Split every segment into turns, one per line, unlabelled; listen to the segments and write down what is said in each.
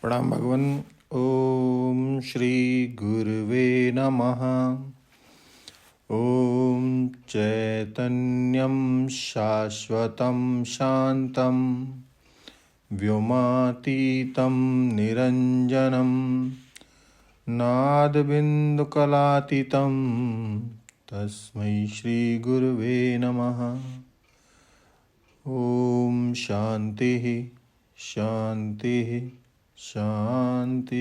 प्रणाम भगवन। ओम श्री गुरुवे नमः। ओम चैतन्यं शाश्वतं शांतं व्योमातीतं निरंजनं नादबिन्दुकलातीतं तस्मै श्री गुरुवे नमः। ओम शांति शांति शांति।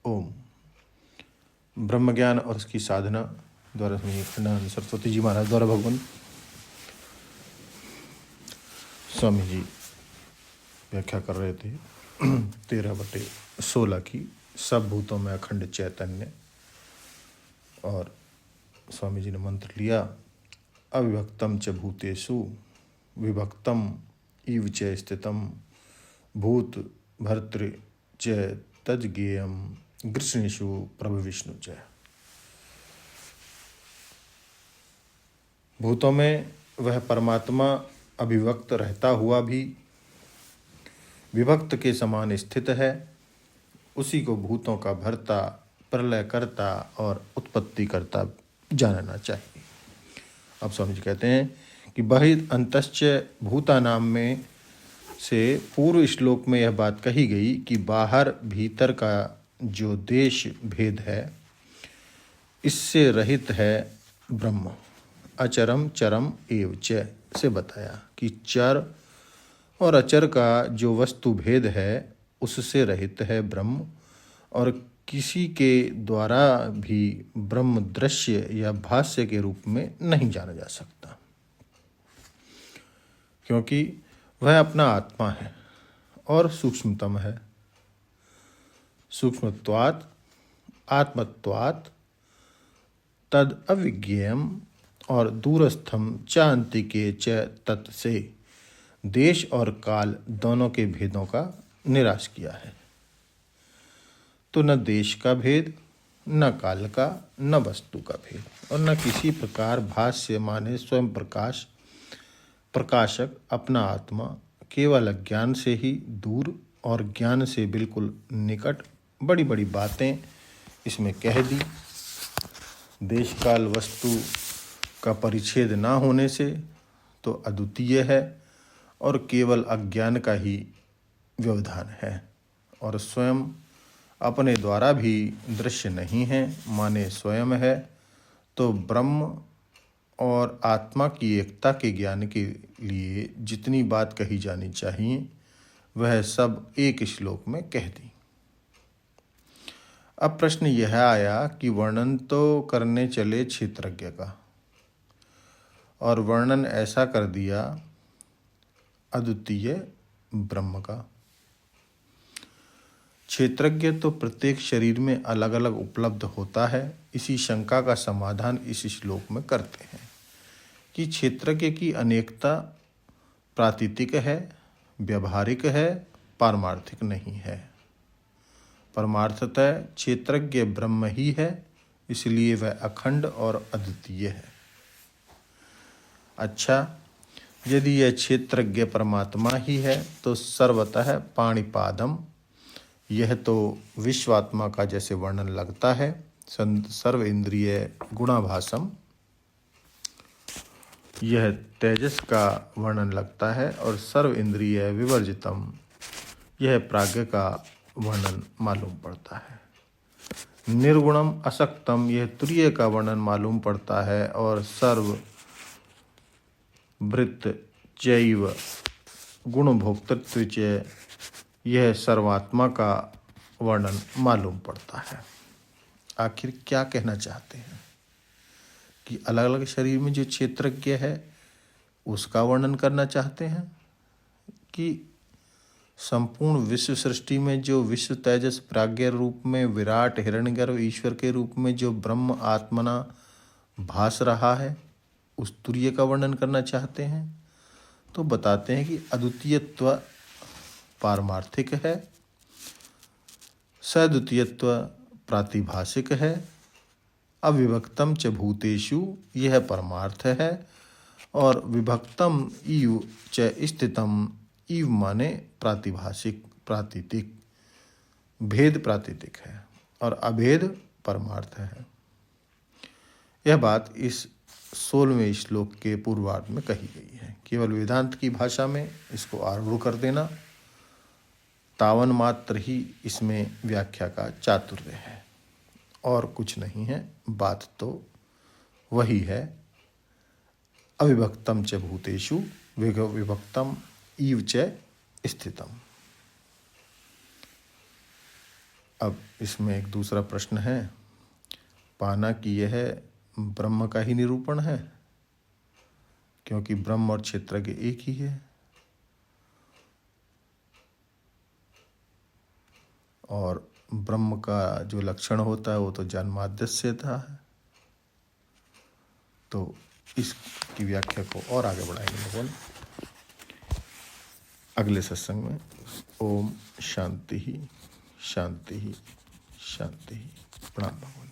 ओम। ब्रह्म ज्ञान और उसकी साधना द्वारा अखंडानंद सरस्वती जी महाराज द्वारा भगवान स्वामी जी व्याख्या कर रहे थे 13/16 की सब भूतों में अखंड चैतन्य। और स्वामी जी ने मंत्र लिया, अविभक्तम च भूतेषु विभक्तम इव च स्थितम भूत भर्तृ च तज्ज्ञेयम गृष्णेषु प्रभु विष्णु च। भूतों में वह परमात्मा अभिव्यक्त रहता हुआ भी विभक्त के समान स्थित है। उसी को भूतों का भर्ता, प्रलय करता और उत्पत्ति करता जानना चाहिए। अब स्वामी जी कहते हैं कि बहिर् अंतश्च भूतानाम में से पूर्व श्लोक में यह बात कही गई कि बाहर भीतर का जो देश भेद है इससे रहित है ब्रह्म। अचरम चरम एव च से बताया कि चर और अचर का जो वस्तु भेद है उससे रहित है ब्रह्म, और किसी के द्वारा भी ब्रह्म दृश्य या भाष्य के रूप में नहीं जाना जा सकता, क्योंकि वह अपना आत्मा है और सूक्ष्मतम है। सूक्ष्मत्वात् आत्मत्वात् तद अविज्ञेयम, और दूरस्थम चांतिके च तत् से देश और काल दोनों के भेदों का निराश किया है। तो न देश का भेद, न काल का, न वस्तु का भेद, और न किसी प्रकार भाष्य माने स्वयं प्रकाश प्रकाशक अपना आत्मा केवल ज्ञान से ही दूर और ज्ञान से बिल्कुल निकट। बड़ी बड़ी बातें इसमें कह दी। देश काल वस्तु का परिच्छेद ना होने से तो अद्वितीय है और केवल अज्ञान का ही व्यवधान है, और स्वयं अपने द्वारा भी दृश्य नहीं है माने स्वयं है। तो ब्रह्म और आत्मा की एकता के ज्ञान के लिए जितनी बात कही जानी चाहिए वह सब एक श्लोक में कह दी। अब प्रश्न यह आया कि वर्णन तो करने चले क्षेत्रज्ञ का, और वर्णन ऐसा कर दिया अद्वितीय ब्रह्म का। क्षेत्रज्ञ तो प्रत्येक शरीर में अलग अलग उपलब्ध होता है। इसी शंका का समाधान इस श्लोक में करते हैं कि क्षेत्रज्ञ की अनेकता प्रातीतिक है, व्यवहारिक है, पारमार्थिक नहीं है। परमार्थतः क्षेत्रज्ञ ब्रह्म ही है, इसलिए वह अखंड और अद्वितीय है। अच्छा, यदि यह क्षेत्रज्ञ परमात्मा ही है तो सर्वतः पाणिपादम, यह तो विश्वात्मा का जैसे वर्णन लगता है। सर्व इंद्रिय गुणाभासम, यह तेजस का वर्णन लगता है। और सर्व इंद्रिय विवर्जितम, यह प्राज्ञ का वर्णन मालूम पड़ता है। निर्गुणम असक्तम, यह तुरीय का वर्णन मालूम पड़ता है। और सर्व वृत्त चैव गुण भोक्तृत्व च, यह सर्वात्मा का वर्णन मालूम पड़ता है। आखिर क्या कहना चाहते हैं कि अलग अलग शरीर में जो क्षेत्रज्ञ है उसका वर्णन करना चाहते हैं, कि संपूर्ण विश्व सृष्टि में जो विश्व तेजस प्राज्ञ रूप में विराट हिरण्यगर्भ ईश्वर के रूप में जो ब्रह्म आत्मना भास रहा है उस तुरीय का वर्णन करना चाहते हैं। तो बताते हैं कि अद्वितीयत्व पारमार्थिक है, सद्वितीयत्व प्रातिभाषिक है, अविभक्तम च भूतेषु, यह परमार्थ है, और विभक्तम इव च स्थितम, ईव माने प्रातिभाषिक, प्रातीतिक, भेद प्रातीतिक है और अभेद परमार्थ है। यह बात इस 16वें श्लोक के पूर्वार्ध में कही गई है। केवल वेदांत की भाषा में इसको आरूढ़ कर देना तावन मात्र ही इसमें व्याख्या का चातुर्य है और कुछ नहीं है। बात तो वही है, अविभक्तम च भूतेषु विभक्तम ईव च स्थितम। अब इसमें एक दूसरा प्रश्न है, पाना कि यह ब्रह्म का ही निरूपण है, क्योंकि ब्रह्म और क्षेत्रज्ञ एक ही है और ब्रह्म का जो लक्षण होता है वो तो जन्माद्यस्यता है। तो इसकी व्याख्या को और आगे बढ़ाएंगे भगवान अगले सत्संग में। ओम शांति ही शांति ही शांति ही। प्रणाम भगवान।